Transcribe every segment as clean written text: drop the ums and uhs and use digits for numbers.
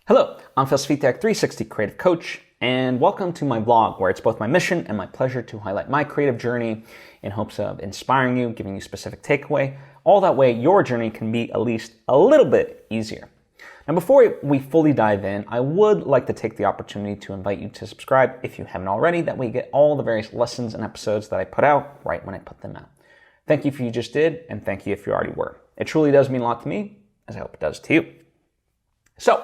Hello, I'm Svitek, 360 Creative Coach, and welcome to my vlog where it's both my mission and my pleasure to highlight my creative journey in hopes of inspiring you, giving you specific takeaway, all that way your journey can be at least a little bit easier. Now before we fully dive in, I would like to take the opportunity to invite you to subscribe if you haven't already, that way you get all the various lessons and episodes that I put out right when I put them out. Thank you if you just did, and thank you if you already were. It truly does mean a lot to me, as I hope it does to you. So,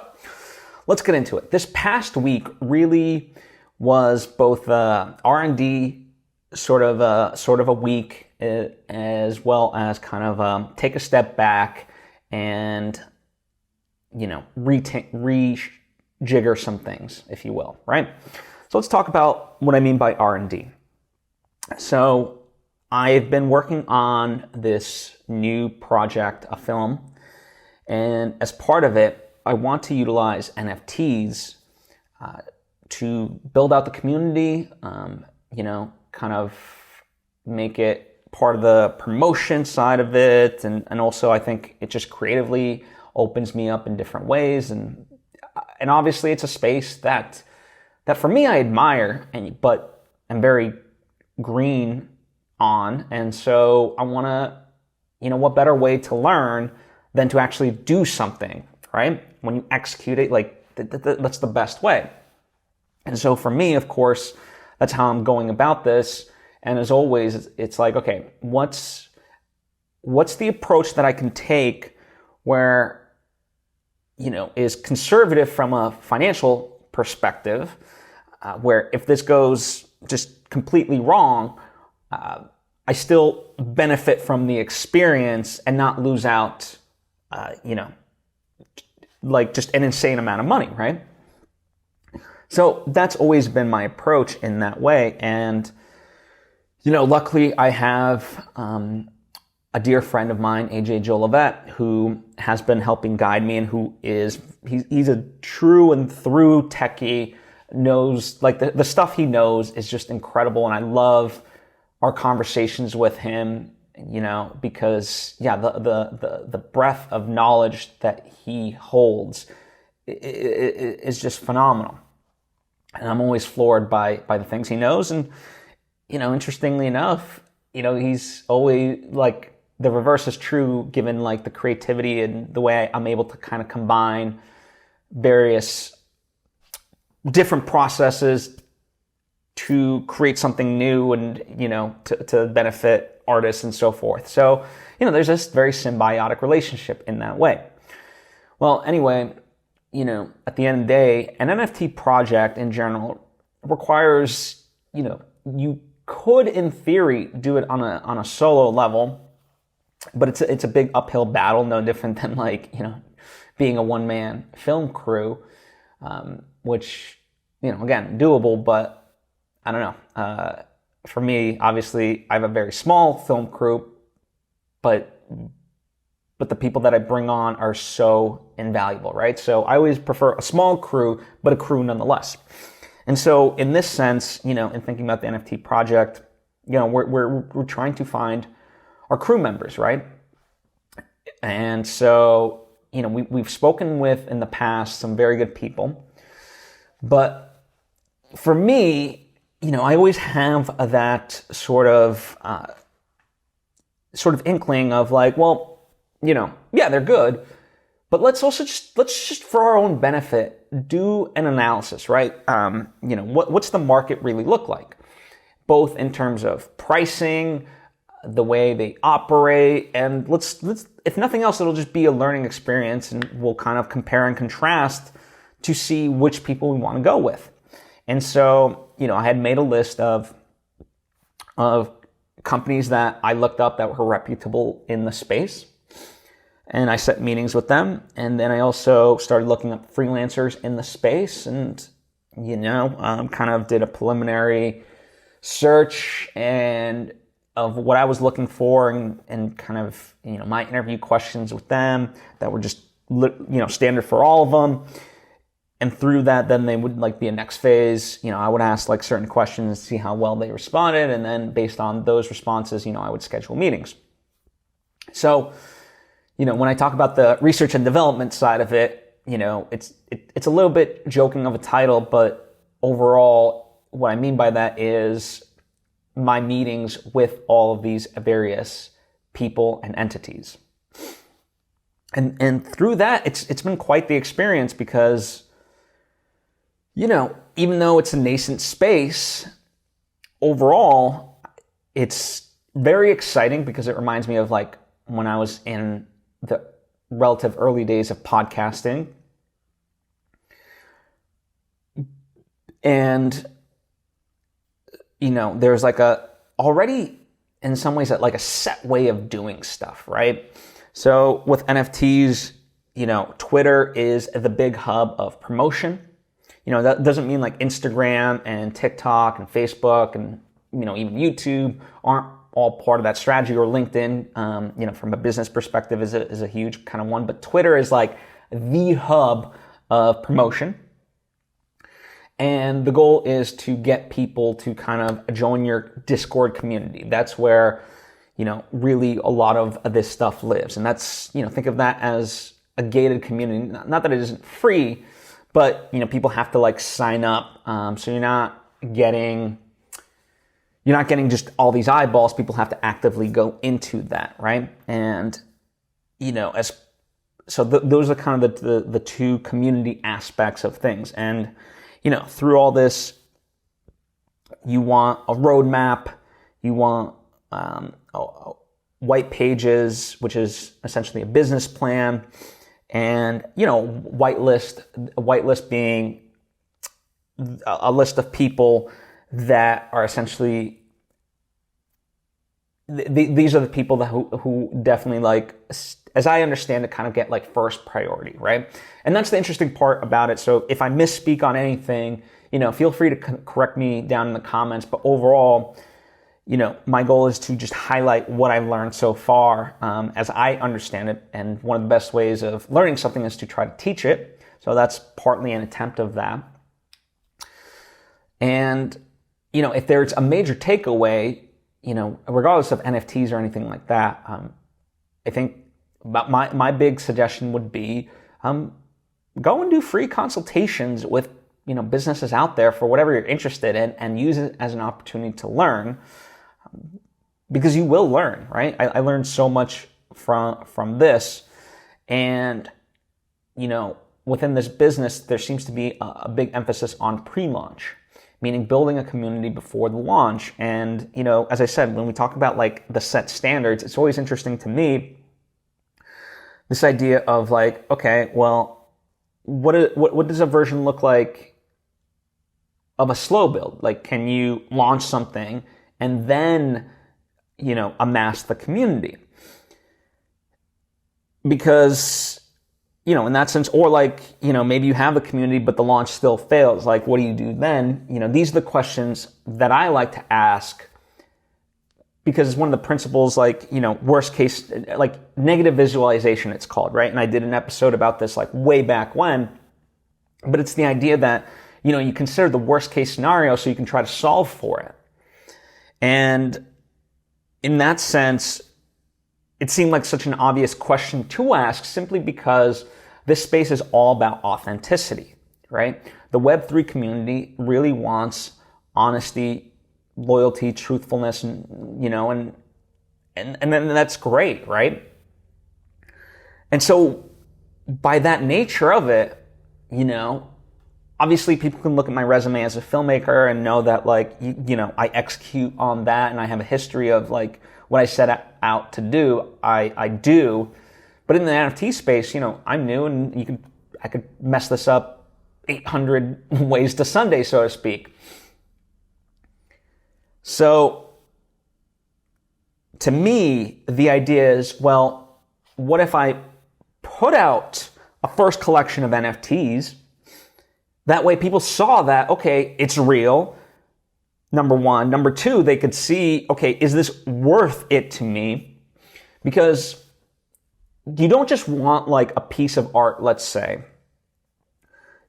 let's get into it. This past week really was both R&D sort of a week, as well as kind of take a step back and rejigger some things, if you will, right? So let's talk about what I mean by R&D. So I've been working on this new project, a film, and as part of it, I want to utilize NFTs to build out the community, kind of make it part of the promotion side of it. And also I think it just creatively opens me up in different ways. And obviously it's a space that for me I admire, but I'm very green on. And so I want to, what better way to learn than to actually do something, right? When you execute it, that's the best way. And so for me, of course, that's how I'm going about this. And as always, it's like, okay, what's the approach that I can take where, is conservative from a financial perspective, where if this goes just completely wrong, I still benefit from the experience and not lose out, like just an insane amount of money, right? So that's always been my approach in that way. And, luckily I have a dear friend of mine, AJ Jolivet, who has been helping guide me and he's a true and through techie, knows, like the stuff he knows is just incredible. And I love our conversations with him, because the breadth of knowledge that he holds is just phenomenal. And I'm always floored by the things he knows. And, interestingly enough, he's always like the reverse is true given like the creativity and the way I'm able to kind of combine various different processes to create something new and, to benefit artists and so forth. So, there's this very symbiotic relationship in that way. Well, anyway, at the end of the day, an NFT project in general requires, you could in theory do it on a solo level, but it's a big uphill battle, no different than like, being a one-man film crew, which, again, doable, but I don't know. For me, obviously, I have a very small film crew, but the people that I bring on are so invaluable, right? So I always prefer a small crew, but a crew nonetheless. And so in this sense, in thinking about the NFT project, we're trying to find our crew members, right? And so, we've spoken with in the past some very good people, but for me, I always have that sort of inkling of like, well, they're good, but let's just for our own benefit, do an analysis, right? What's the market really look like? Both in terms of pricing, the way they operate, and let's, if nothing else, it'll just be a learning experience and we'll kind of compare and contrast to see which people we want to go with. And so, I had made a list of companies that I looked up that were reputable in the space. And I set meetings with them. And then I also started looking up freelancers in the space and, kind of did a preliminary search and of what I was looking for and kind of, my interview questions with them that were just, standard for all of them. And through that, then they would like be a next phase. I would ask like certain questions to see how well they responded. And then based on those responses, I would schedule meetings. So, when I talk about the research and development side of it, it's a little bit joking of a title, but overall, what I mean by that is my meetings with all of these various people and entities. And through that, it's been quite the experience because, even though it's a nascent space, overall, it's very exciting because it reminds me of like when I was in the relative early days of podcasting. And, there's like already in some ways like a set way of doing stuff, right? So with NFTs, Twitter is the big hub of promotion. That doesn't mean like Instagram and TikTok and Facebook and, even YouTube aren't all part of that strategy, or LinkedIn, from a business perspective is a huge kind of one. But Twitter is like the hub of promotion. And the goal is to get people to kind of join your Discord community. That's where, really a lot of this stuff lives. And that's, think of that as a gated community. Not that it isn't free, but, people have to like sign up. So you're not getting just all these eyeballs. People have to actively go into that, right? And, those are kind of the two community aspects of things. And, through all this, you want a roadmap, you want white pages, which is essentially a business plan, and whitelist being a list of people that are essentially these are the people that who definitely, like, as I understand it, kind of get like first priority, right? And that's the interesting part about it. So if I misspeak on anything, feel free to correct me down in the comments. But overall, my goal is to just highlight what I've learned so far, as I understand it. And one of the best ways of learning something is to try to teach it. So that's partly an attempt of that. And, if there's a major takeaway, regardless of NFTs or anything like that, I think my big suggestion would be, go and do free consultations with, businesses out there for whatever you're interested in, and use it as an opportunity to learn, because you will learn, right? I learned so much from this, and, within this business, there seems to be a big emphasis on pre-launch, meaning building a community before the launch. And, as I said, when we talk about like the set standards, it's always interesting to me, this idea of like, okay, well, what does a version look like of a slow build? Like, can you launch something and then, amass the community? Because, in that sense, or like, maybe you have the community, but the launch still fails. Like, what do you do then? These are the questions that I like to ask, because it's one of the principles, like, worst case, like negative visualization, it's called, right? And I did an episode about this like way back when, but it's the idea that, you consider the worst case scenario so you can try to solve for it. And in that sense, it seemed like such an obvious question to ask, simply because this space is all about authenticity, right? The Web3 community really wants honesty, loyalty, truthfulness, and then that's great, right? And so by that nature of it, obviously people can look at my resume as a filmmaker and know that, like, I execute on that, and I have a history of like what I set out to do, I do. But in the NFT space, I'm new, and I could mess this up 800 ways to Sunday, so to speak. So to me, the idea is, well, what if I put out a first collection of NFTs? That way people saw that, okay, it's real, number one. Number two, they could see, okay, is this worth it to me? Because you don't just want like a piece of art, let's say.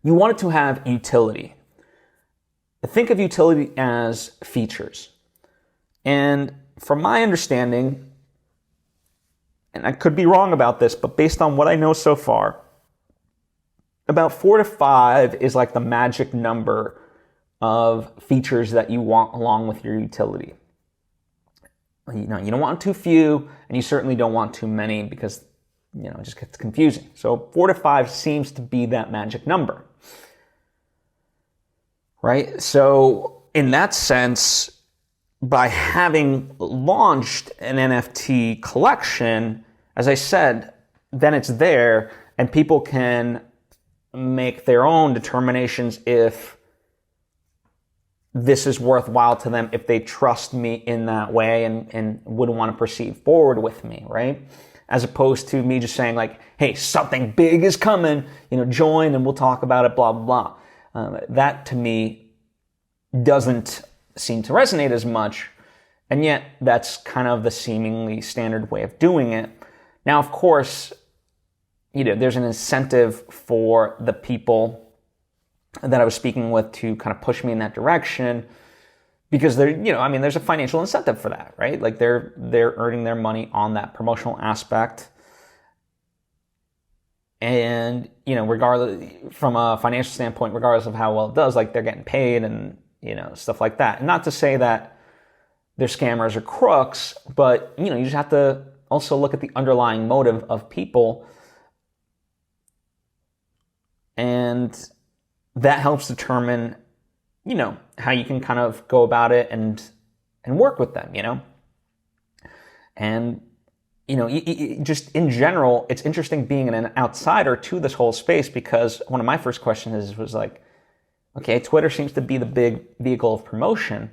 You want it to have utility. Think of utility as features. And from my understanding, and I could be wrong about this, but based on what I know so far, about 4 to 5 is like the magic number of features that you want along with your utility. You don't want too few, and you certainly don't want too many because, it just gets confusing. So 4 to 5 seems to be that magic number, right? So in that sense, by having launched an NFT collection, as I said, then it's there and people can make their own determinations if this is worthwhile to them, if they trust me in that way and would want to proceed forward with me, right? As opposed to me just saying like, hey, something big is coming, join and we'll talk about it, blah, blah, blah. That to me doesn't seem to resonate as much, and yet that's kind of the seemingly standard way of doing it. Now, of course, there's an incentive for the people that I was speaking with to kind of push me in that direction because there's a financial incentive for that, right? Like they're earning their money on that promotional aspect. And, regardless from a financial standpoint, regardless of how well it does, like they're getting paid and, stuff like that. And not to say that they're scammers or crooks, but, you just have to also look at the underlying motive of people. And that helps determine, how you can kind of go about it and work with them, And, just in general, it's interesting being an outsider to this whole space because one of my first questions was like, okay, Twitter seems to be the big vehicle of promotion.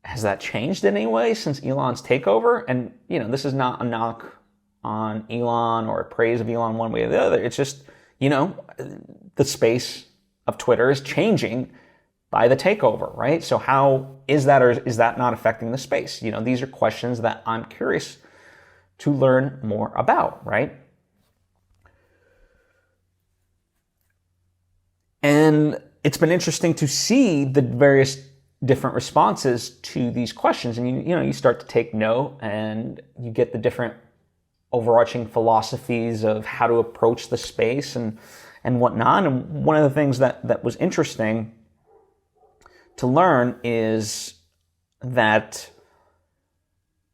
Has that changed in any way since Elon's takeover? And, this is not a knock on Elon or a praise of Elon one way or the other. It's just, the space of Twitter is changing by the takeover, right? So how is that, or is that not affecting the space? These are questions that I'm curious to learn more about, right? And it's been interesting to see the various different responses to these questions. And, you start to take note and you get the different overarching philosophies of how to approach the space and whatnot. And one of the things that was interesting to learn is that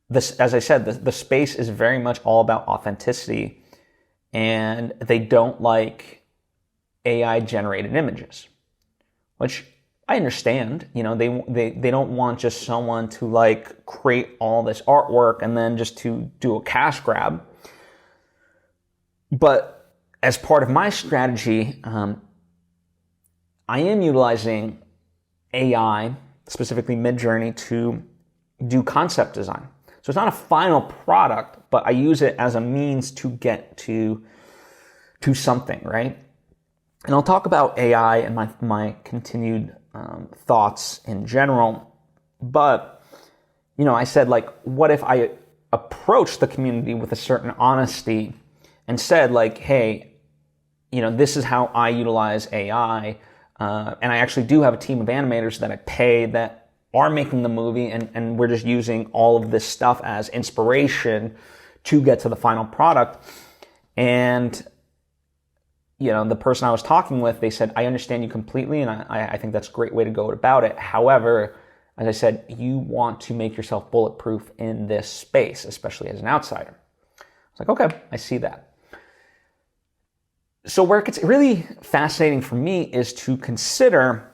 this, as I said, the space is very much all about authenticity, and they don't like AI generated images, which I understand. They don't want just someone to like create all this artwork and then just to do a cash grab. But as part of my strategy, I am utilizing AI, specifically Midjourney, to do concept design. So it's not a final product, but I use it as a means to get to something, right? And I'll talk about AI and my continued thoughts in general. But, I said, like, what if I approached the community with a certain honesty and said, like, hey, this is how I utilize AI. And I actually do have a team of animators that I pay that are making the movie, and we're just using all of this stuff as inspiration to get to the final product. And, the person I was talking with, they said, I understand you completely, and I think that's a great way to go about it. However, as I said, you want to make yourself bulletproof in this space, especially as an outsider. I was like, okay, I see that. So where it gets really fascinating for me is to consider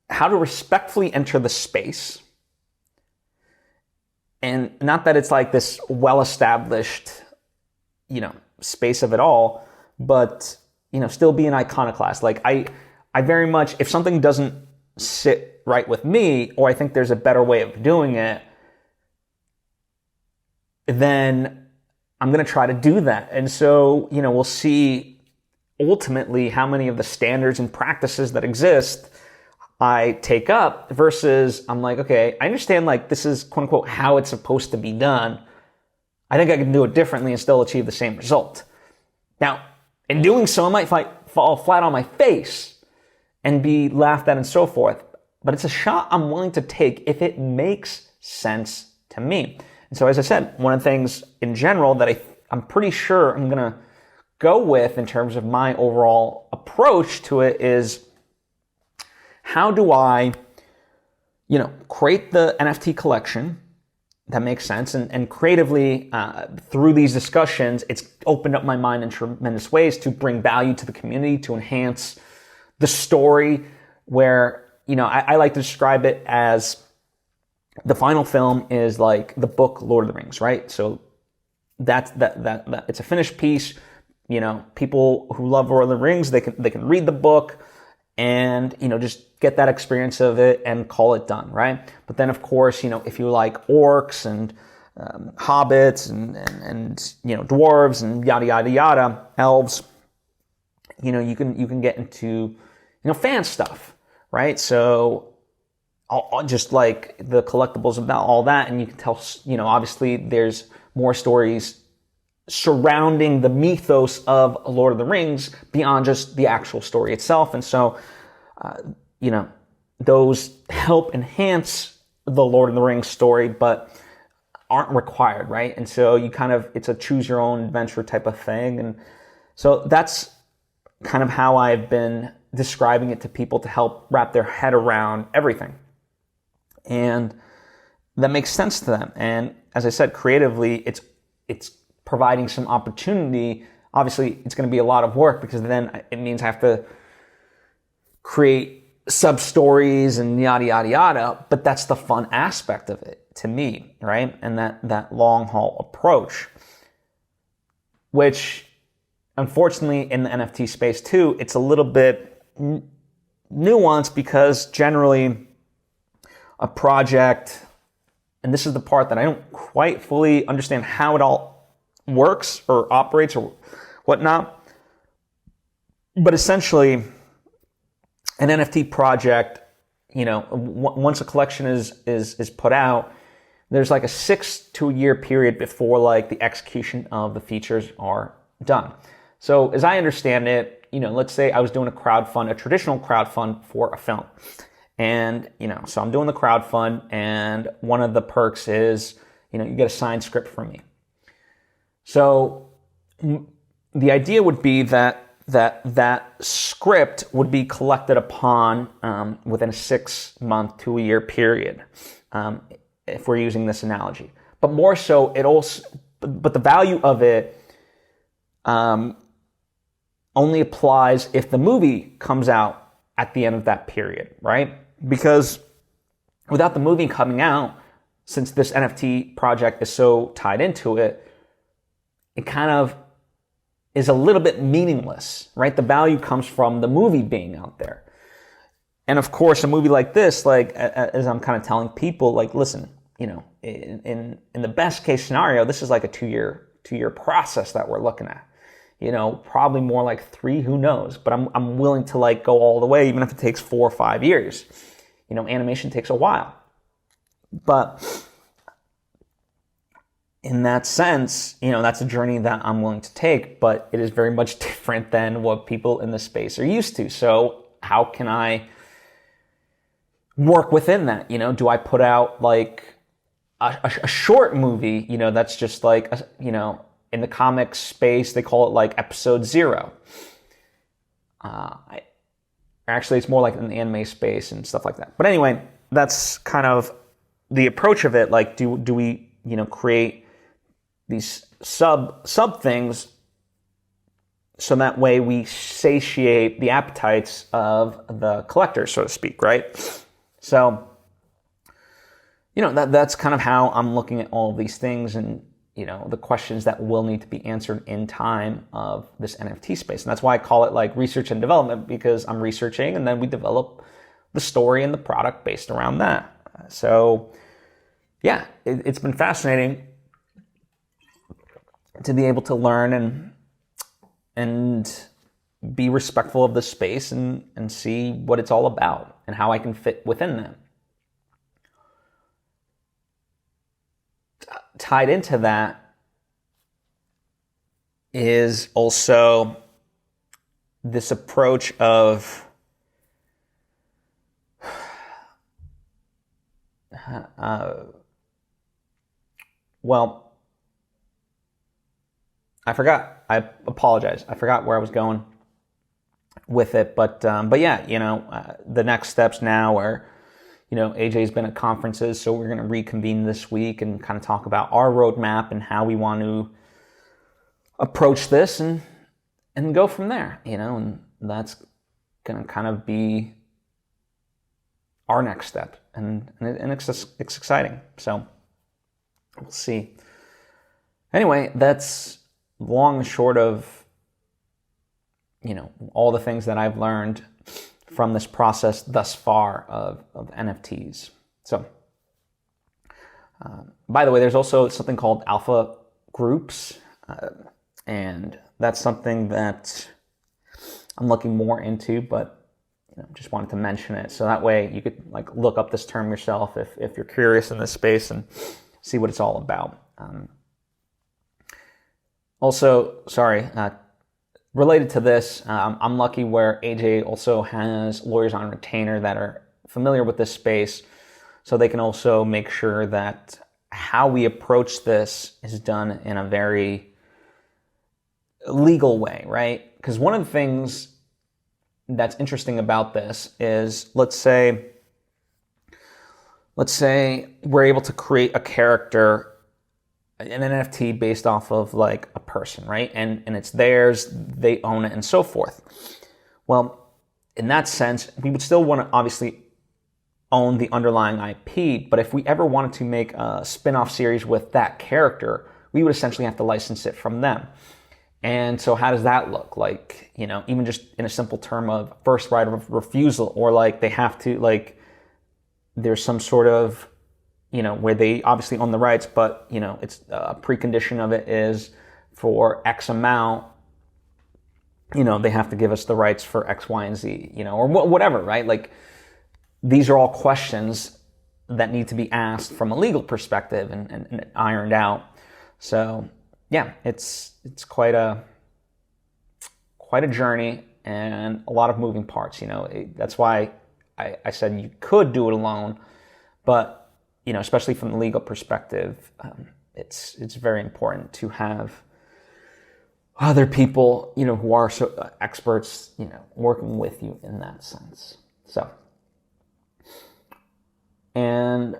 how to respectfully enter the space. And not that it's like this well-established, space of it all, but, still be an iconoclast. Like I very much, if something doesn't sit right with me, or I think there's a better way of doing it, then I'm going to try to do that. And so, we'll see ultimately how many of the standards and practices that exist I take up versus I'm like, okay, I understand like this is quote unquote how it's supposed to be done. I think I can do it differently and still achieve the same result. Now, in doing so, I might fall flat on my face and be laughed at and so forth. But it's a shot I'm willing to take if it makes sense to me. And so, as I said, one of the things in general that I'm pretty sure I'm going to go with in terms of my overall approach to it is, how do I, create the NFT collection that makes sense, and creatively, through these discussions, it's opened up my mind in tremendous ways to bring value to the community, to enhance the story, where, I like to describe it as the final film is like the book Lord of the Rings, right? So that it's a finished piece. People who love Lord of the Rings, they can read the book and, just get that experience of it and call it done, right? But then, of course, if you like orcs and hobbits and dwarves and yada yada yada, elves, you can get into fan stuff, right? So just like the collectibles about all that, and you can tell, obviously there's more stories surrounding the mythos of Lord of the Rings beyond just the actual story itself. And so, those help enhance the Lord of the Rings story, but aren't required, right? And so it's a choose your own adventure type of thing. And so that's kind of how I've been describing it to people to help wrap their head around everything. And that makes sense to them. And as I said, creatively, it's providing some opportunity. Obviously, it's going to be a lot of work, because then it means I have to create sub-stories and yada, yada, yada. But that's the fun aspect of it to me, right? And that long-haul approach, which unfortunately in the NFT space too, it's a little bit nuanced, because generally a project, and this is the part that I don't quite fully understand how it all works or operates or whatnot, but essentially an NFT project, once a collection is put out, there's like a 6 to a year period before like the execution of the features are done. So as I understand it, let's say I was doing a traditional crowdfund for a film. And, so I'm doing the crowdfund, and one of the perks is, you get a signed script from me. So the idea would be that script would be collected upon within a 6 month to a year period, if we're using this analogy. But more so, but the value of it only applies if the movie comes out at the end of that period, right? Because without the movie coming out, since this NFT project is so tied into it, it kind of is a little bit meaningless, right? The value comes from the movie being out there. And of course, a movie like this, like, as I'm kind of telling people, like, listen, in the best case scenario, this is like a two year process that we're looking at. Probably more like 3, who knows? But I'm willing to like go all the way, even if it takes 4 or 5 years. Animation takes a while. But in that sense, that's a journey that I'm willing to take, but it is very much different than what people in the space are used to. So how can I work within that? Do I put out like a short movie, that's just like, in the comic space, they call it like episode 0. Actually, it's more like in the anime space and stuff like that. But anyway, that's kind of the approach of it. Like, do we, create these sub things so that way we satiate the appetites of the collector, so to speak, right? So, that's kind of how I'm looking at all of these things, and the questions that will need to be answered in time of this NFT space. And that's why I call it like research and development, because I'm researching and then we develop the story and the product based around that. So yeah, it's been fascinating to be able to learn and be respectful of the space and see what it's all about and how I can fit within that. Tied into that is also this approach of I forgot. I apologize. I forgot where I was going with it, but yeah, the next steps now are, AJ's been at conferences, so we're going to reconvene this week and kind of talk about our roadmap and how we want to approach this and go from there, and that's going to kind of be our next step, and it's exciting. So we'll see. Anyway, that's long and short of all the things that I've learned from this process thus far of NFTs. So, by the way, there's also something called alpha groups, and that's something that I'm looking more into, but just wanted to mention it. So that way you could look up this term yourself if you're curious in this space and see what it's all about. Related to this, I'm lucky where AJ also has lawyers on retainer that are familiar with this space, so they can also make sure that how we approach this is done in a very legal way, right? Because one of the things that's interesting about this is, let's say we're able to create a character, an NFT based off of a person, right? And it's theirs, they own it, and so forth. Well, in that sense, we would still want to obviously own the underlying IP, but if we ever wanted to make a spin-off series with that character, we would essentially have to license it from them. And so how does that look? Even just in a simple term of first right of refusal, or they have to, there's some sort of, where they obviously own the rights, but, it's a precondition of it is for X amount, they have to give us the rights for X, Y, and Z, or whatever, right? These are all questions that need to be asked from a legal perspective and ironed out. So yeah, it's quite a journey and a lot of moving parts. That's why I said you could do it alone, but especially from the legal perspective, it's very important to have other people who are so experts working with you in that sense. So, and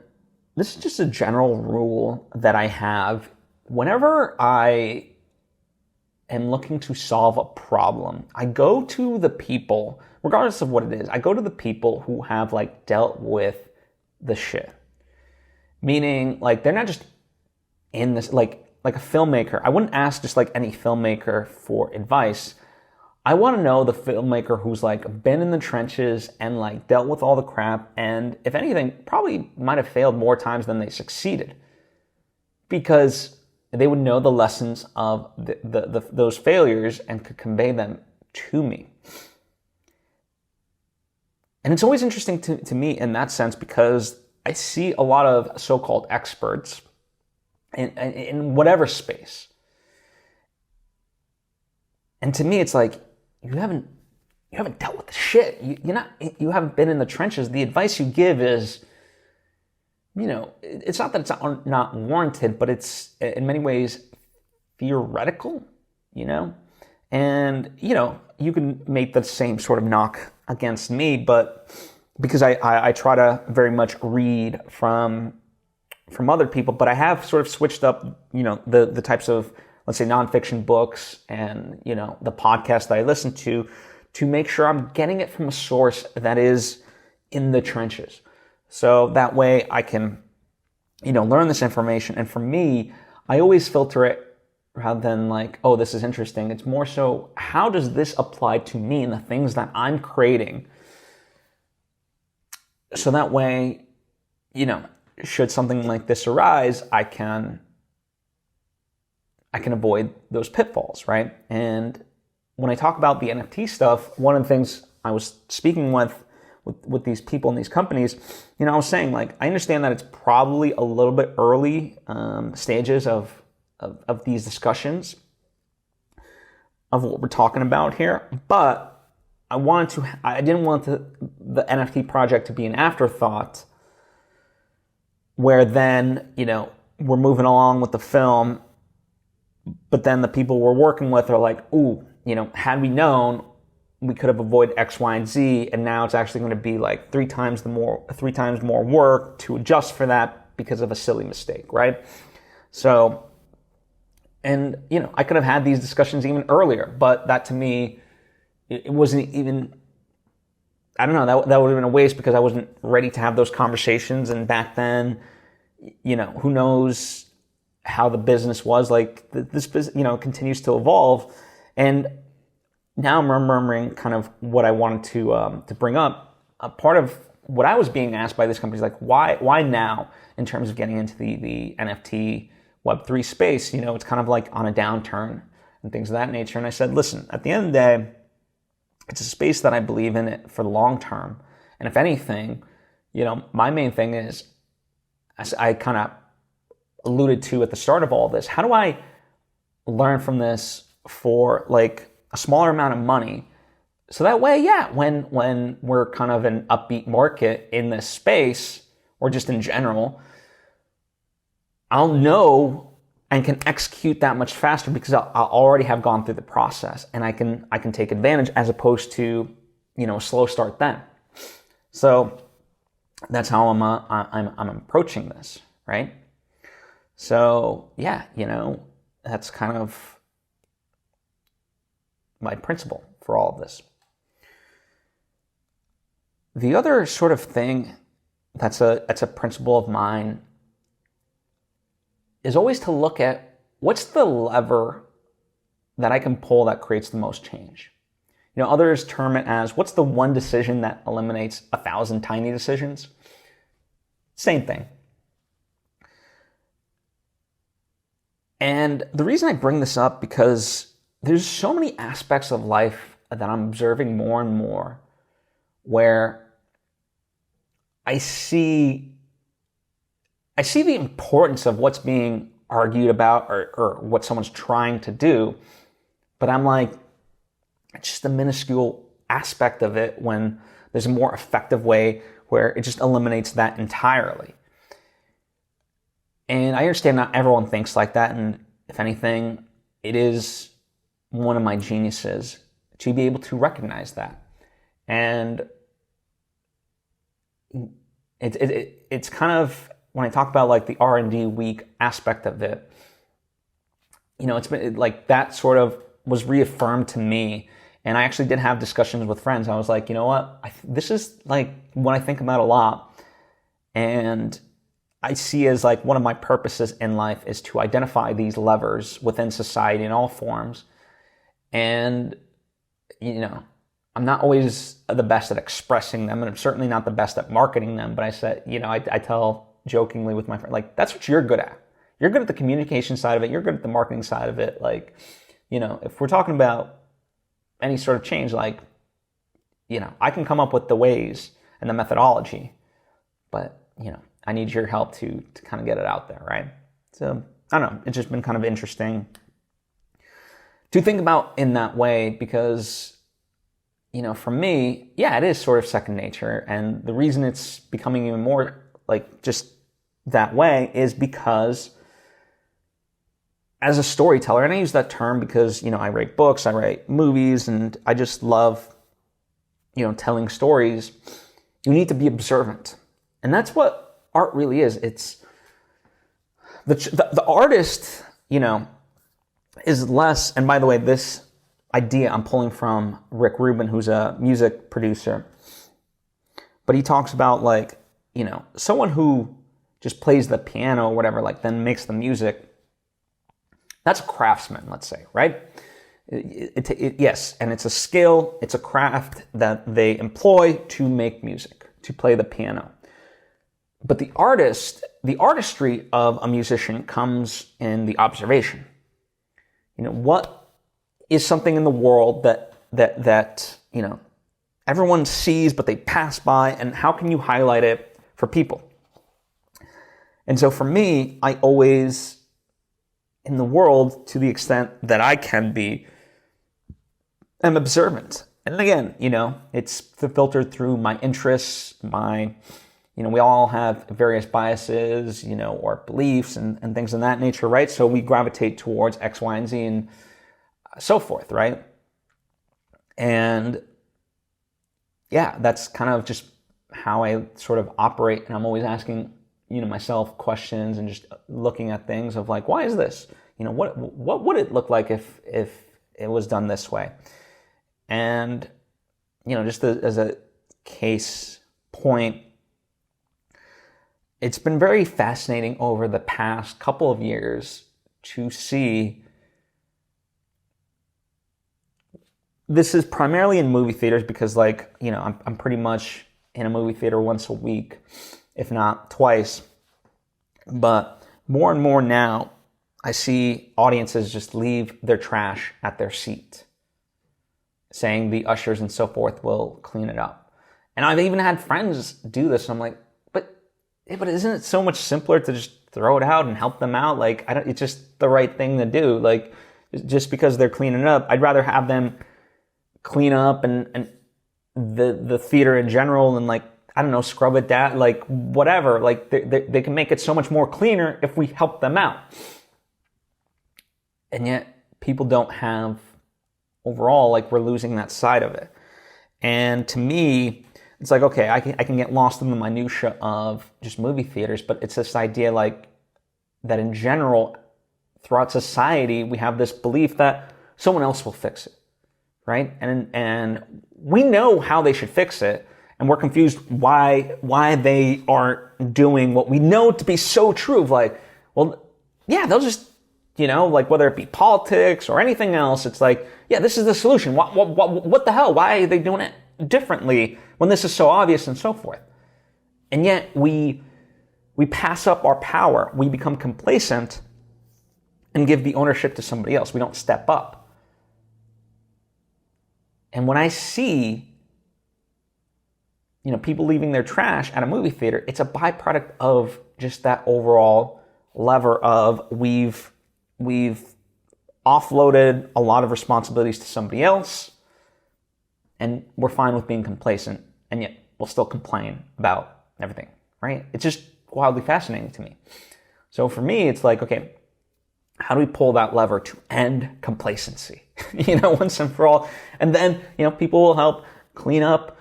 this is just a general rule that I have. Whenever I am looking to solve a problem, I go to the people, regardless of what it is, I go to the people who have dealt with the shit. Meaning, they're not just in this, like a filmmaker. I wouldn't ask just any filmmaker for advice. I want to know the filmmaker who's been in the trenches and dealt with all the crap, and if anything, probably might have failed more times than they succeeded, because they would know the lessons of those failures and could convey them to me. And it's always interesting to me in that sense, because I see a lot of so-called experts in whatever space. And to me, it's you haven't dealt with the shit. You haven't been in the trenches. The advice you give is, it's not that it's not warranted, but it's in many ways theoretical, and, you can make the same sort of knock against me, but because I try to very much read from other people, but I have sort of switched up, the types of, let's say, nonfiction books and, the podcast that I listen to make sure I'm getting it from a source that is in the trenches. So that way I can, learn this information. And for me, I always filter it rather than oh, this is interesting. It's more so, how does this apply to me and the things that I'm creating? So that way, should something like this arise, I can avoid those pitfalls, right? And when I talk about the NFT stuff, one of the things I was speaking with these people in these companies, I was saying, I understand that it's probably a little bit early stages of these discussions of what we're talking about here, but I didn't want the NFT project to be an afterthought, where then, we're moving along with the film But then the people we're working with are like, ooh, had we known, we could have avoided X, Y, and Z, and now it's actually going to be like three times more work to adjust for that because of a silly mistake, right? So, and I could have had these discussions even earlier, but that to me, it wasn't even, I don't know, that would have been a waste because I wasn't ready to have those conversations. And back then, who knows how the business was. Like this business, continues to evolve. And now I'm remembering kind of what I wanted to bring up. A part of what I was being asked by this company is like, why now in terms of getting into the NFT Web3 space? It's kind of like on a downturn and things of that nature. And I said, listen, at the end of the day, it's a space that I believe in it for the long term. And if anything, my main thing is, as I kind of alluded to at the start of all this, how do I learn from this for like a smaller amount of money? So that way, when we're kind of an upbeat market in this space, or just in general, I'll know and can execute that much faster because I'll already have gone through the process, and I can take advantage as opposed to a slow start then. So that's how I'm approaching this, right? So yeah, that's kind of my principle for all of this. The other sort of thing that's a principle of mine is always to look at what's the lever that I can pull that creates the most change. Others term it as what's the one decision that eliminates 1,000 tiny decisions? Same thing. And the reason I bring this up because there's so many aspects of life that I'm observing more and more where I see the importance of what's being argued about or what someone's trying to do, but I'm like, it's just a minuscule aspect of it when there's a more effective way where it just eliminates that entirely. And I understand not everyone thinks like that, and if anything, it is one of my geniuses to be able to recognize that. And it's kind of, when I talk about like the R&D week aspect of it, it's been like that sort of was reaffirmed to me. And I actually did have discussions with friends. I was like, you know what? This is like what I think about a lot. And I see as like one of my purposes in life is to identify these levers within society in all forms. And, I'm not always the best at expressing them, and I'm certainly not the best at marketing them. But I said, I tell jokingly with my friend, like, that's what you're good at. You're good at the communication side of it. You're good at the marketing side of it. Like, if we're talking about any sort of change, like, I can come up with the ways and the methodology, but, I need your help to kind of get it out there, right? So, I don't know. It's just been kind of interesting to think about in that way because, for me, yeah, it is sort of second nature. And the reason it's becoming even more like just that way is because as a storyteller, and I use that term because, I write books, I write movies, and I just love, telling stories. You need to be observant. And that's what art really is. It's the artist, is less, and by the way, this idea I'm pulling from Rick Rubin, who's a music producer, but he talks about like, someone who just plays the piano or whatever, like then makes the music. That's a craftsman, let's say, right? Yes, and it's a skill, it's a craft that they employ to make music, to play the piano. But the artistry of a musician comes in the observation. What is something in the world that everyone sees but they pass by, and how can you highlight it for people? And so for me, I always, in the world, to the extent that I can be, am observant. And again, it's filtered through my interests, my we all have various biases, or beliefs and things of that nature, right? So we gravitate towards X, Y, and Z and so forth, right? And yeah, that's kind of just how I sort of operate. And I'm always asking, myself questions and just looking at things of like, why is this? What would it look like if it was done this way? And, just as a case point, it's been very fascinating over the past couple of years to see. This is primarily in movie theaters because, I'm pretty much in a movie theater once a week, if not twice. But more and more now, I see audiences just leave their trash at their seat, saying the ushers and so forth will clean it up. And I've even had friends do this. I'm like, but isn't it so much simpler to just throw it out and help them out? It's just the right thing to do. Just because they're cleaning it up, I'd rather have them clean up and the theater in general and scrub it down, whatever. They can make it so much more cleaner if we help them out. And yet people don't have, overall, we're losing that side of it. And to me, it's okay, I can get lost in the minutia of just movie theaters, but it's this idea that in general, throughout society, we have this belief that someone else will fix it, right? And we know how they should fix it, and we're confused why they aren't doing what we know to be so true of they'll just, whether it be politics or anything else, it's this is the solution. What the hell? Why are they doing it differently when this is so obvious and so forth? And yet we pass up our power. We become complacent and give the ownership to somebody else. We don't step up. And when I see, people leaving their trash at a movie theater, it's a byproduct of just that overall lever of we've offloaded a lot of responsibilities to somebody else, and we're fine with being complacent, and yet we'll still complain about everything, right? It's just wildly fascinating to me. So for me, it's okay, how do we pull that lever to end complacency, once and for all? And then, people will help clean up,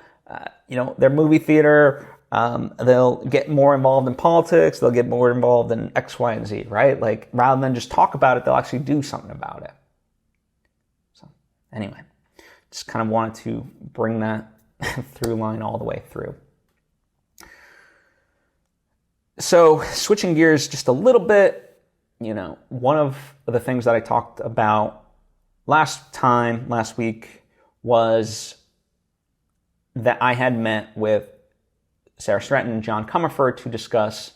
their movie theater. They'll get more involved in politics. They'll get more involved in X, Y, and Z, right? Rather than just talk about it, they'll actually do something about it. So anyway, just kind of wanted to bring that through line all the way through. So switching gears just a little bit, one of the things that I talked about last week was that I had met with Sarah Stretton and John Comerford to discuss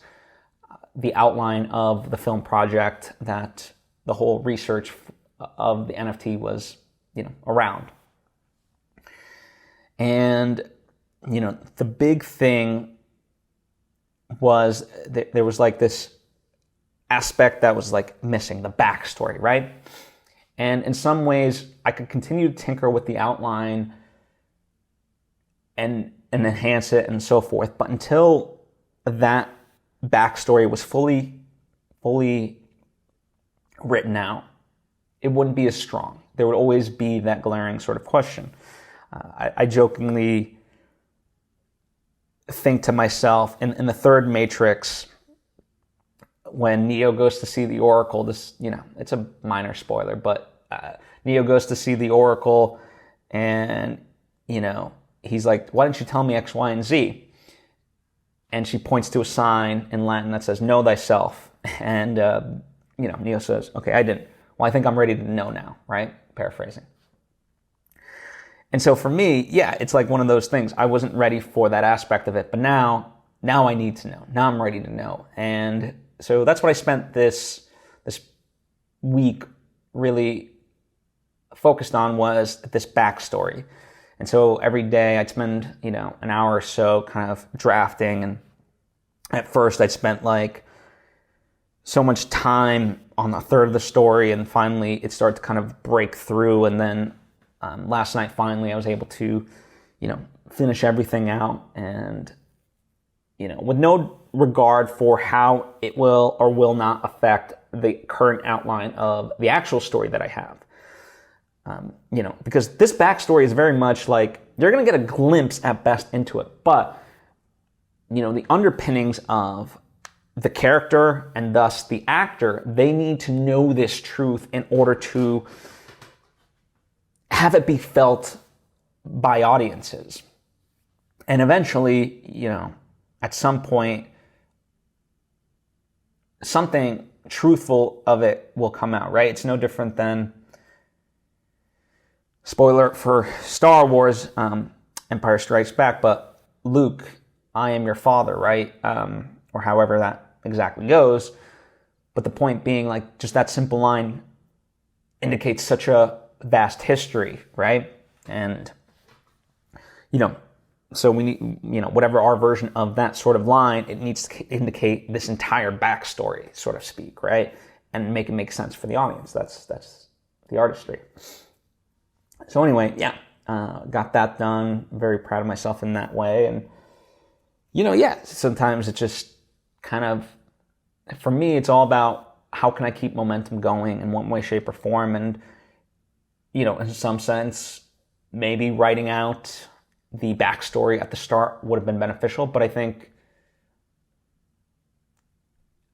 the outline of the film project that the whole research of the NFT was, around. And, the big thing was that there was this aspect that was missing, the backstory, right? And in some ways, I could continue to tinker with the outline and enhance it and so forth. But until that backstory was fully written out, it wouldn't be as strong. There would always be that glaring sort of question. I jokingly think to myself, in the third Matrix, when Neo goes to see the Oracle, it's a minor spoiler, but Neo goes to see the Oracle and, he's like, why didn't you tell me X, Y, and Z? And she points to a sign in Latin that says, know thyself. And, Neo says, okay, I didn't. Well, I think I'm ready to know now, right? Paraphrasing. And so for me, yeah, it's one of those things. I wasn't ready for that aspect of it, but now I need to know. Now I'm ready to know. And so that's what I spent this week really focused on, was this backstory. And so every day I'd spend, an hour or so kind of drafting. And at first I'd spent so much time on a third of the story, and finally it started to kind of break through. And then last night, finally, I was able to, finish everything out. And with no regard for how it will or will not affect the current outline of the actual story that I have. Because this backstory is very much like, you're going to get a glimpse at best into it, but, the underpinnings of the character and thus the actor, they need to know this truth in order to have it be felt by audiences. And eventually, at some point, something truthful of it will come out, right? It's no different than, spoiler for Star Wars, Empire Strikes Back, but Luke, I am your father, right? Or however that exactly goes. But the point being, like, just that simple line indicates such a vast history, right? And, so we need, whatever our version of that sort of line, it needs to indicate this entire backstory, so to speak, right? And make it make sense for the audience. That's the artistry. So anyway, got that done. Very proud of myself in that way. And, sometimes it just kind of, for me, it's all about how can I keep momentum going in one way, shape, or form. And, in some sense, maybe writing out the backstory at the start would have been beneficial, but I think,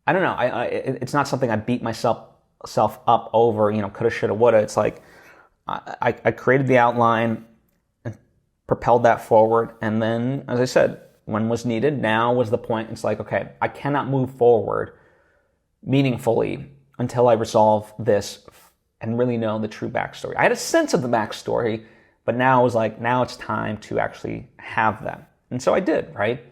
I don't know, it's not something I beat myself up over, coulda, shoulda, woulda. It's like, I created the outline and propelled that forward, and then, as I said, when was needed, now was the point. It's like, okay, I cannot move forward meaningfully until I resolve this and really know the true backstory. I had a sense of the backstory, but now it was like, now it's time to actually have them. And so I did, right?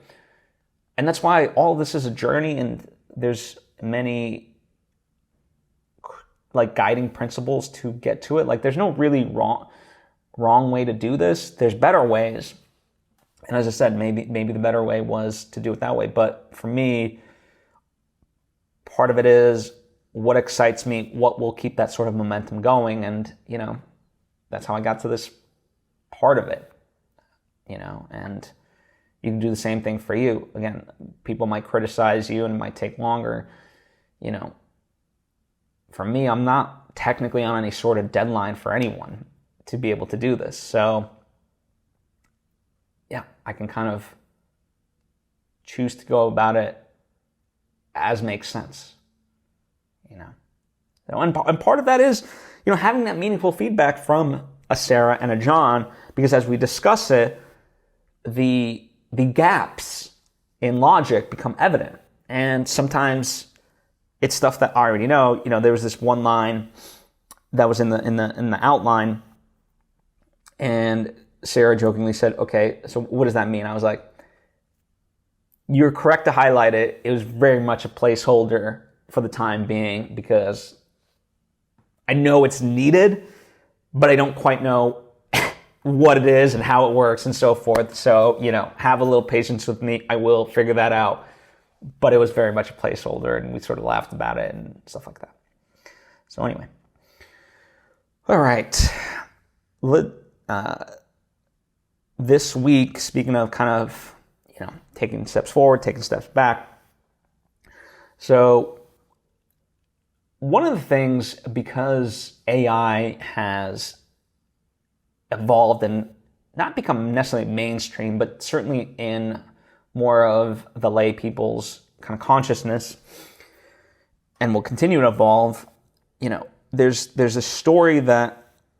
And that's why all of this is a journey, and there's many like guiding principles to get to it. Like, there's no really wrong way to do this. There's better ways. And as I said, maybe the better way was to do it that way. But for me, part of it is what excites me, what will keep that sort of momentum going. And, that's how I got to this part of it, and you can do the same thing for you. Again, people might criticize you and it might take longer. For me, I'm not technically on any sort of deadline for anyone to be able to do this. So, I can kind of choose to go about it as makes sense, And part of that is, having that meaningful feedback from a Sarah and a John, because as we discuss it, the gaps in logic become evident. And sometimes it's stuff that I already know. There was this one line that was in the outline, and Sarah jokingly said, "Okay, so what does that mean?" I was like, "You're correct to highlight it. It was very much a placeholder for the time being, because I know it's needed, but I don't quite know what it is and how it works and so forth. So, have a little patience with me. I will figure that out." But it was very much a placeholder, and we sort of laughed about it and stuff like that. So anyway. All right. This week, speaking of kind of, taking steps forward, taking steps back. So one of the things, because AI has evolved and not become necessarily mainstream, but certainly in more of the lay people's kind of consciousness, and will continue to evolve, there's a story that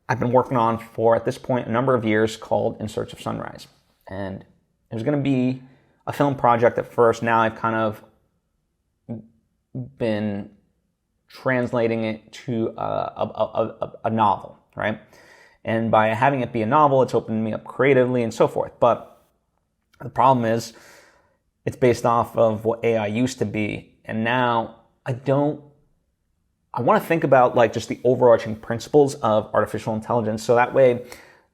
I've been working on for, at this point, a number of years, called In Search of Sunrise. And it was going to be a film project at first. Now I've kind of been translating it to a novel, right? And by having it be a novel, it's opened me up creatively and so forth. But the problem is, it's based off of what AI used to be. And now I want to think about like just the overarching principles of artificial intelligence. So that way,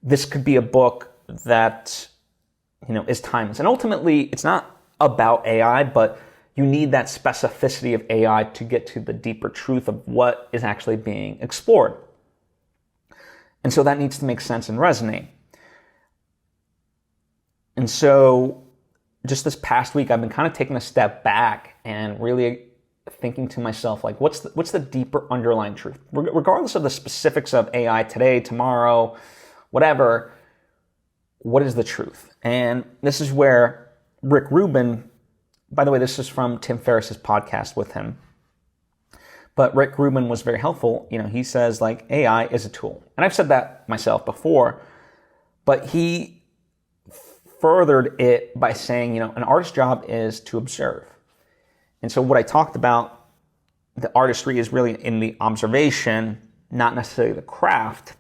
this could be a book that, is timeless. And ultimately, it's not about AI, but you need that specificity of AI to get to the deeper truth of what is actually being explored. And so that needs to make sense and resonate. And so just this past week, I've been kind of taking a step back and really thinking to myself, like, what's the deeper underlying truth? Regardless of the specifics of AI today, tomorrow, whatever, what is the truth? And this is where Rick Rubin, by the way, this is from Tim Ferriss's podcast with him, but Rick Rubin was very helpful. He says, like, AI is a tool. And I've said that myself before, but he furthered it by saying, an artist's job is to observe. And so what I talked about, the artistry is really in the observation, not necessarily the craft.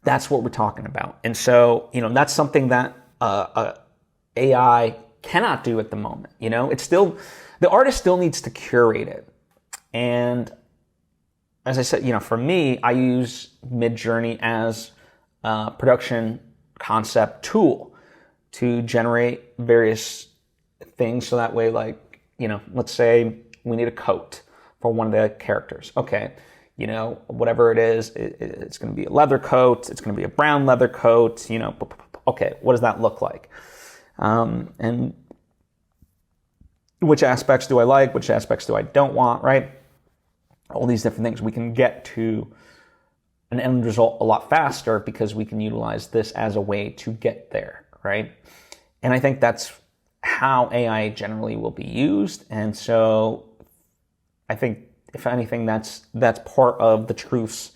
That's what we're talking about. And so, that's something that AI cannot do at the moment. It's still, the artist still needs to curate it. And as I said, for me, I use Midjourney as a production concept tool to generate various things. So that way, like, let's say we need a coat for one of the characters. Okay, whatever it is, it's going to be a leather coat. It's going to be a brown leather coat. Okay, what does that look like? And which aspects do I like? Which aspects do I don't want? Right? All these different things. We can get to an end result a lot faster because we can utilize this as a way to get there. Right? And I think that's how AI generally will be used. And so I think, if anything, that's part of the truths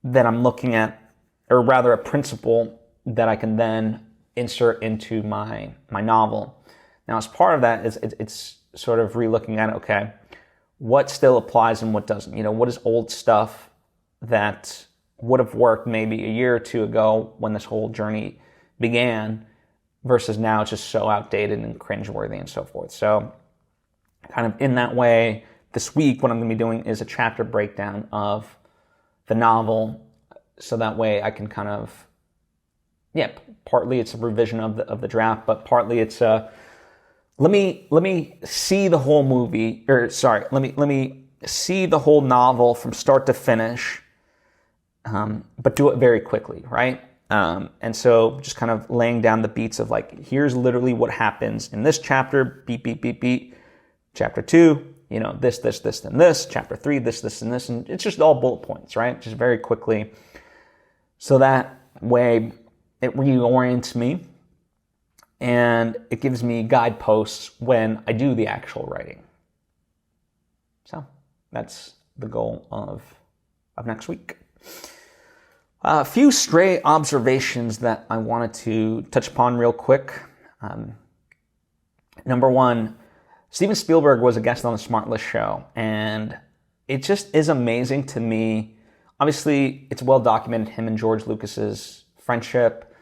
that I'm looking at, or rather a principle that I can then insert into my novel. Now, as part of that, it's sort of re-looking at, okay, what still applies and what doesn't? What is old stuff that would have worked maybe a year or two ago when this whole journey began, versus now it's just so outdated and cringeworthy and so forth. So kind of in that way, this week what I'm going to be doing is a chapter breakdown of the novel, so that way I can kind of, partly it's a revision of the draft, but partly it's let me see the whole movie, let me see the whole novel from start to finish, but do it very quickly, right? And so just kind of laying down the beats of, like, here's literally what happens in this chapter, beat, beat, beat, beat. Chapter 2, this, and this. Chapter 3, this, and this. And it's just all bullet points, right? Just very quickly. So that way it reorients me and it gives me guideposts when I do the actual writing. So that's the goal of next week. A few stray observations that I wanted to touch upon real quick. Number one, Steven Spielberg was a guest on the SmartList show, and it just is amazing to me. Obviously, it's well documented, him and George Lucas's friendship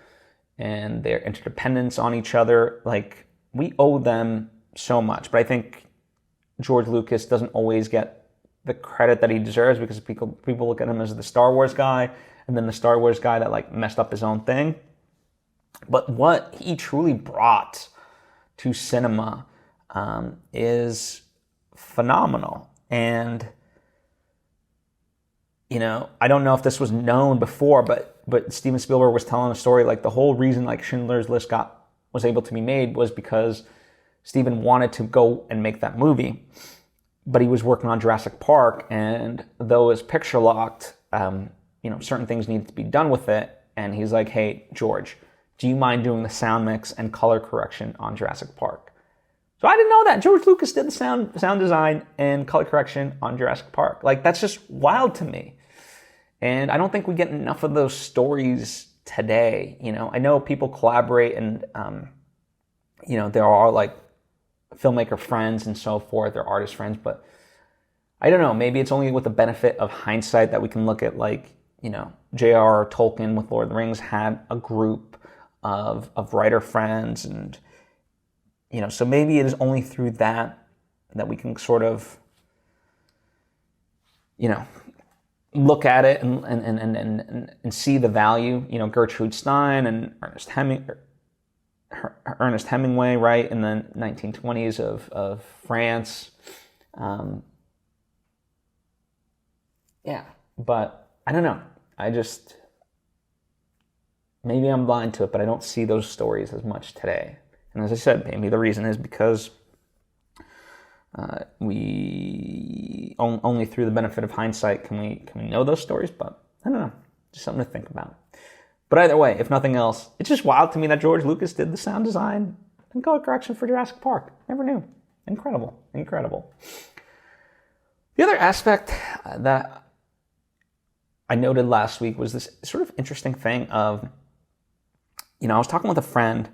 and their interdependence on each other. Like, we owe them so much, but I think George Lucas doesn't always get the credit that he deserves, because people look at him as the Star Wars guy, and then the Star Wars guy that, like, messed up his own thing. But what he truly brought to cinema is phenomenal. And, I don't know if this was known before, but Steven Spielberg was telling a story, like, the whole reason, like, Schindler's List was able to be made was because Steven wanted to go and make that movie. But he was working on Jurassic Park, and though it was picture locked, certain things needed to be done with it. And he's like, hey, George, do you mind doing the sound mix and color correction on Jurassic Park? So I didn't know that. George Lucas did the sound design and color correction on Jurassic Park. Like, that's just wild to me. And I don't think we get enough of those stories today. I know people collaborate and, there are, like, filmmaker friends and so forth, they're artist friends, but I don't know, maybe it's only with the benefit of hindsight that we can look at, like, J.R.R. Tolkien with Lord of the Rings had a group of writer friends, and so maybe it is only through that we can sort of look at it and see the value. Gertrude Stein and Ernest Hemingway, right, in the 1920s of France. But I don't know. I just, maybe I'm blind to it, but I don't see those stories as much today. And as I said, maybe the reason is because we only through the benefit of hindsight can we know those stories. But I don't know, just something to think about. But either way, if nothing else, it's just wild to me that George Lucas did the sound design and color correction for Jurassic Park. Never knew. Incredible. The other aspect that I noted last week was this sort of interesting thing of, I was talking with a friend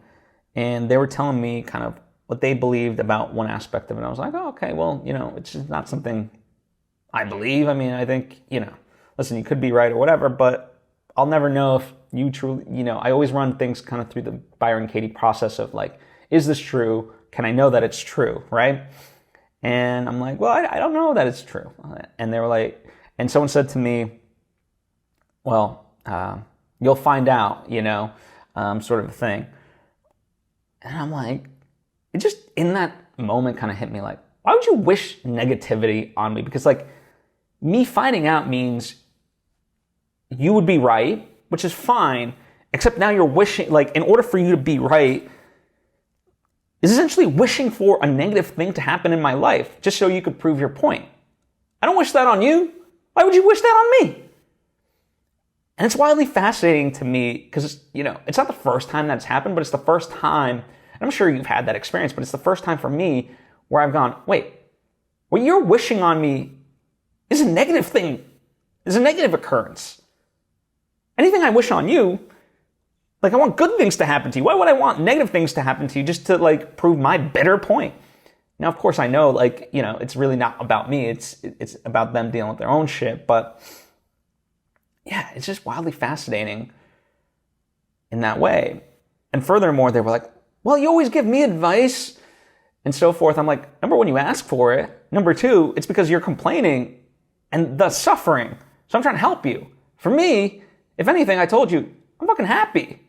and they were telling me kind of what they believed about one aspect of it. I was like, oh, okay, well, it's just not something I believe. I mean, I think, listen, you could be right or whatever, but I'll never know if you truly, I always run things kind of through the Byron Katie process of like, is this true? Can I know that it's true, right? And I'm like, well, I don't know that it's true. And they were like, and someone said to me, well, you'll find out, sort of a thing. And I'm like, it just in that moment kind of hit me like, why would you wish negativity on me? Because like me finding out means you would be right, which is fine, except now you're wishing, like in order for you to be right, is essentially wishing for a negative thing to happen in my life just so you could prove your point. I don't wish that on you. Why would you wish that on me? And it's wildly fascinating to me because, it's not the first time that's happened, but it's the first time, and I'm sure you've had that experience, but it's the first time for me where I've gone, wait, what you're wishing on me is a negative thing, is a negative occurrence. Anything I wish on you, like I want good things to happen to you. Why would I want negative things to happen to you just to like prove my better point? Now, of course, I know like, it's really not about me. It's about them dealing with their own shit. But yeah, it's just wildly fascinating in that way. And furthermore, they were like, well, you always give me advice and so forth. I'm like, number one, you ask for it. Number two, it's because you're complaining and thus suffering. So I'm trying to help you. For me, if anything, I told you, I'm fucking happy.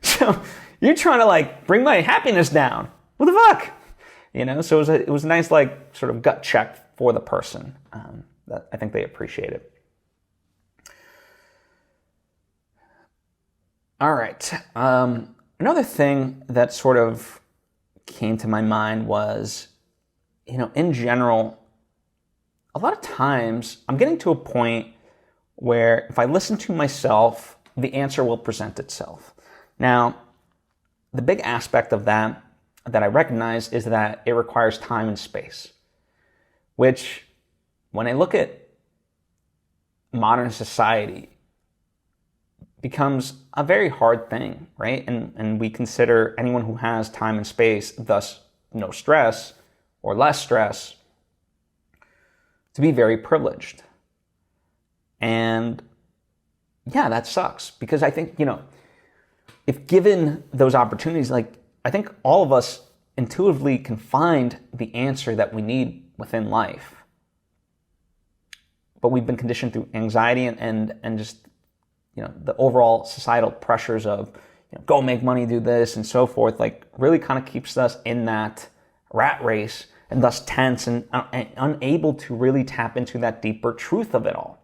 So you're trying to like bring my happiness down. What the fuck? So it was a nice like sort of gut check for the person that I think they appreciated. All right. Another thing that sort of came to my mind was, in general, a lot of times I'm getting to a point where if I listen to myself, the answer will present itself. Now, the big aspect of that I recognize is that it requires time and space, which when I look at modern society becomes a very hard thing, right? And we consider anyone who has time and space, thus no stress or less stress, to be very privileged. And yeah, that sucks because I think, if given those opportunities, like I think all of us intuitively can find the answer that we need within life. But we've been conditioned through anxiety and just, the overall societal pressures of, go make money, do this and so forth, like really kind of keeps us in that rat race and thus tense and unable to really tap into that deeper truth of it all.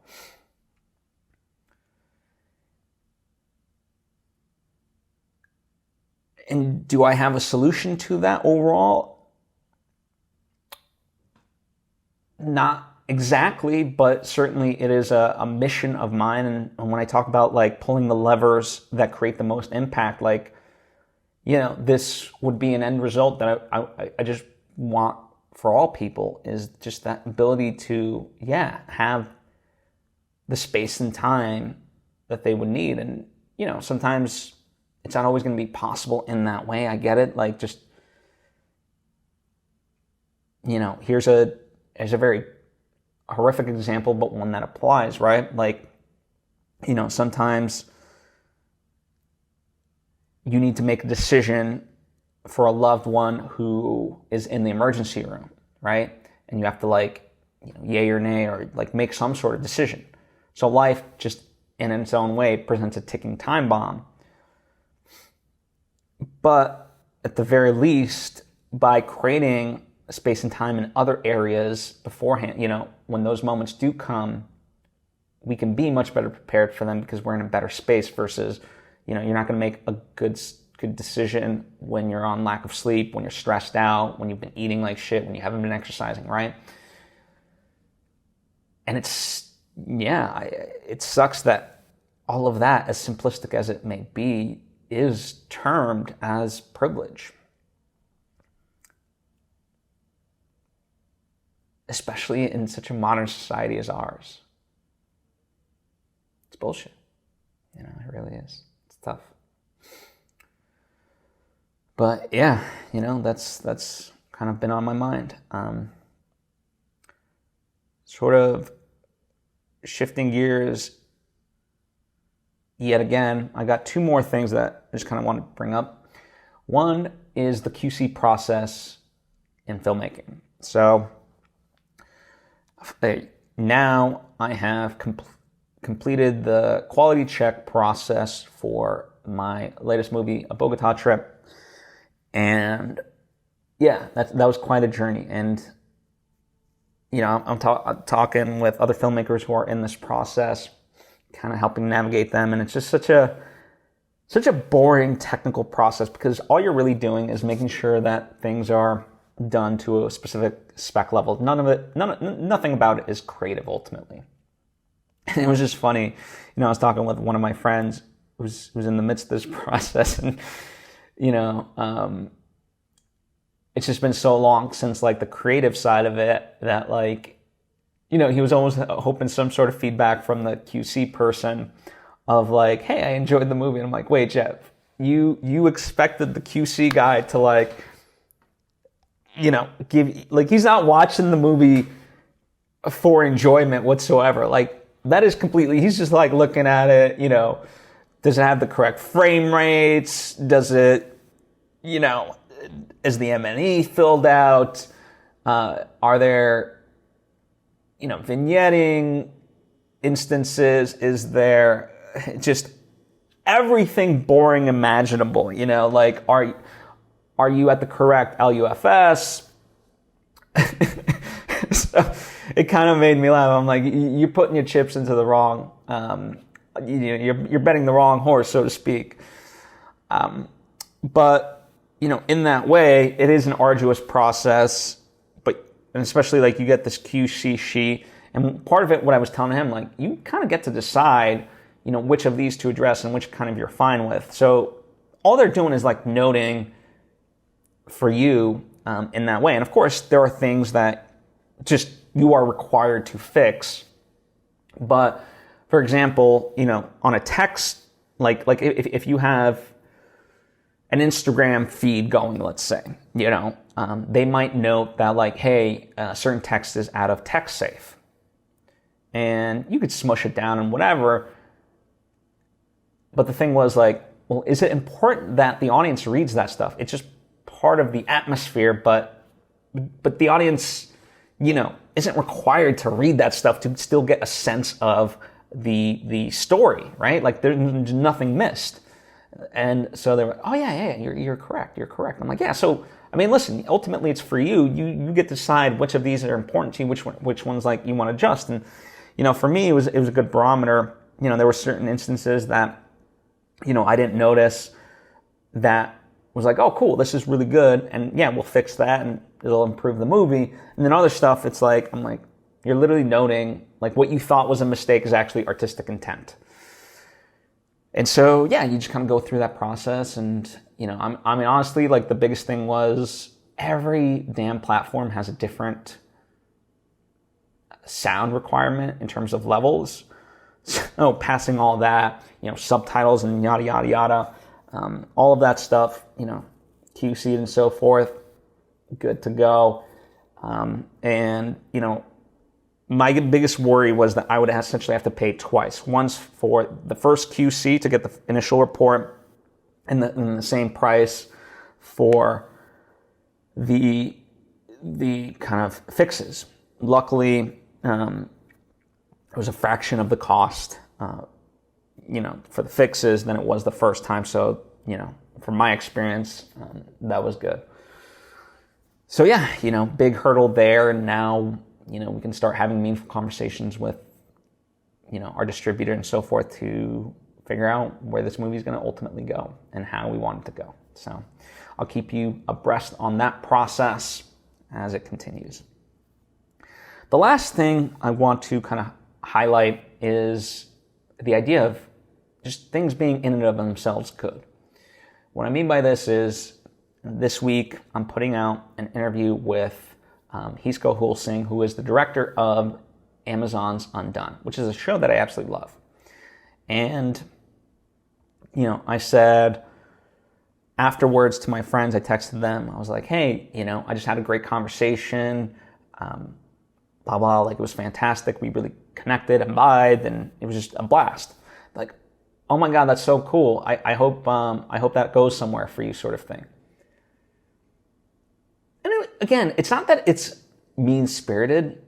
And do I have a solution to that overall? Not exactly, but certainly it is a mission of mine. And when I talk about like pulling the levers that create the most impact, like, this would be an end result that I just want for all people is just that ability to, have the space and time that they would need. And, sometimes it's not always going to be possible in that way. I get it. Like just, here's a very horrific example, but one that applies, right? Like, sometimes you need to make a decision for a loved one who is in the emergency room, right? And you have to like, yay or nay, or like make some sort of decision. So life just in its own way presents a ticking time bomb. But at the very least, by creating space and time in other areas beforehand, when those moments do come, we can be much better prepared for them because we're in a better space versus, You're not going to make a good decision when you're on lack of sleep, when you're stressed out, when you've been eating like shit, when you haven't been exercising, right? And it sucks that all of that, as simplistic as it may be, is termed as privilege. Especially in such a modern society as ours. It's bullshit. It really is. It's tough. But yeah, that's kind of been on my mind. Sort of shifting gears yet again, I got two more things that I just kind of want to bring up. One is the QC process in filmmaking. So now I have completed the quality check process for my latest movie, A Bogota Trip. And yeah, that was quite a journey. And, I'm talking with other filmmakers who are in this process, kind of helping navigate them. And it's just such a boring technical process, because all you're really doing is making sure that things are done to a specific spec level. Nothing about it is creative ultimately. And it was just funny, I was talking with one of my friends who's in the midst of this process, and it's just been so long since like the creative side of it that he was almost hoping some sort of feedback from the QC person of like, hey, I enjoyed the movie. And I'm like, wait, Jeff, you expected the QC guy to give, he's not watching the movie for enjoyment whatsoever. That is completely, he's just looking at it, does it have the correct frame rates? Does it, is the M&E filled out? Are there, vignetting instances? Is there just everything boring imaginable? Are you at the correct LUFS? So it kind of made me laugh. I'm like, you're putting your chips into the wrong, you're betting the wrong horse, so to speak. But in that way, it is an arduous process. And especially you get this QC sheet, and part of it, what I was telling him, you kind of get to decide, which of these to address and which kind of you're fine with. So all they're doing is noting for you in that way. And of course, there are things that just you are required to fix. But for example, on a text, if you have an Instagram feed going, let's say, they might note that hey, certain text is out of text safe. And you could smush it down and whatever. But the thing was well, is it important that the audience reads that stuff? It's just part of the atmosphere, but the audience, isn't required to read that stuff to still get a sense of the story, right? There's nothing missed. And so they were, oh yeah, you're correct. I'm like, yeah. So I mean, listen, ultimately it's for you. You get to decide which of these are important to you, which ones you want to adjust. And for me, it was a good barometer. There were certain instances that I didn't notice that was oh, cool, this is really good, and yeah, we'll fix that and it'll improve the movie. And then other stuff, it's I'm like, you're literally noting what you thought was a mistake is actually artistic intent. And so, yeah, you just kind of go through that process. And, I mean, honestly, the biggest thing was every damn platform has a different sound requirement in terms of levels. So passing all that, subtitles and yada, yada, yada, all of that stuff, QC'd and so forth, good to go. And, my biggest worry was that I would essentially have to pay twice. Once for the first QC to get the initial report, and the same price for the kind of fixes. Luckily, it was a fraction of the cost, for the fixes than it was the first time. So, from my experience, that was good. So yeah, big hurdle there, and now we can start having meaningful conversations with, our distributor and so forth to figure out where this movie is going to ultimately go and how we want it to go. So I'll keep you abreast on that process as it continues. The last thing I want to kind of highlight is the idea of just things being in and of themselves good. What I mean by this is, this week I'm putting out an interview with Hisko Hulsing, who is the director of Amazon's Undone, which is a show that I absolutely love. And, I said afterwards to my friends, I texted them, I was like, hey, I just had a great conversation, blah, blah, like it was fantastic. We really connected and vibed, and it was just a blast. Like, oh my God, that's so cool. I hope that goes somewhere for you, sort of thing. And again, it's not that it's mean-spirited.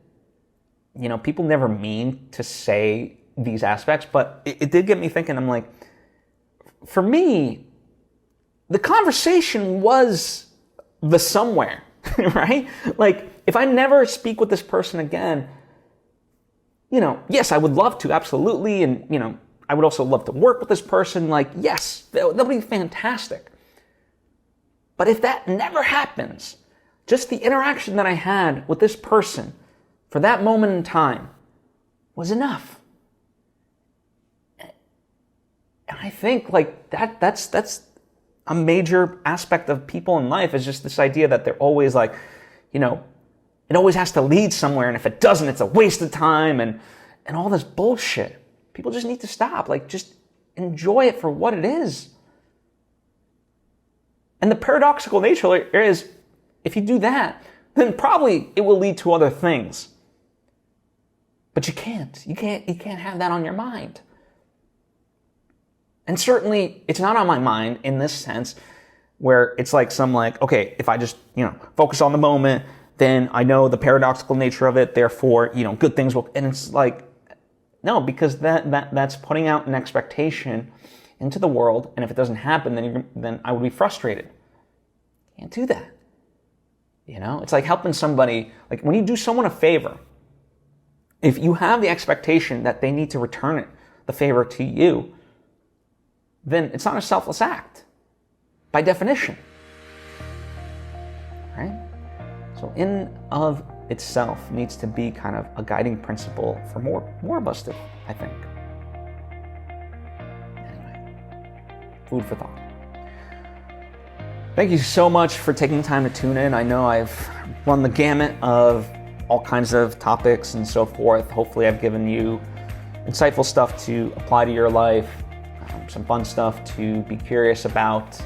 People never mean to say these aspects, but it did get me thinking. I'm like, for me, the conversation was the somewhere, right? Like, if I never speak with this person again, yes, I would love to, absolutely. And, I would also love to work with this person. Like, yes, that would be fantastic. But if that never happens, just the interaction that I had with this person for that moment in time was enough. And I think like that's a major aspect of people in life, is just this idea that they're always like, it always has to lead somewhere, and if it doesn't, it's a waste of time and all this bullshit. People just need to stop. Like, just enjoy it for what it is. And the paradoxical nature is, if you do that, then probably it will lead to other things. But you can't have that on your mind. And certainly, it's not on my mind in this sense, where it's like okay, if I just, focus on the moment, then I know the paradoxical nature of it, therefore, good things will, and it's like, no, because that's putting out an expectation into the world, and if it doesn't happen, then I would be frustrated. Can't do that. It's like helping somebody, like when you do someone a favor, if you have the expectation that they need to return the favor to you, then it's not a selfless act, by definition. Right? So in of itself needs to be kind of a guiding principle for more of us to, I think. Anyway, food for thought. Thank you so much for taking the time to tune in. I know I've run the gamut of all kinds of topics and so forth. Hopefully I've given you insightful stuff to apply to your life, some fun stuff to be curious about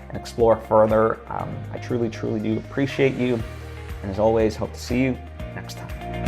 and explore further. I truly, truly do appreciate you. And as always, hope to see you next time.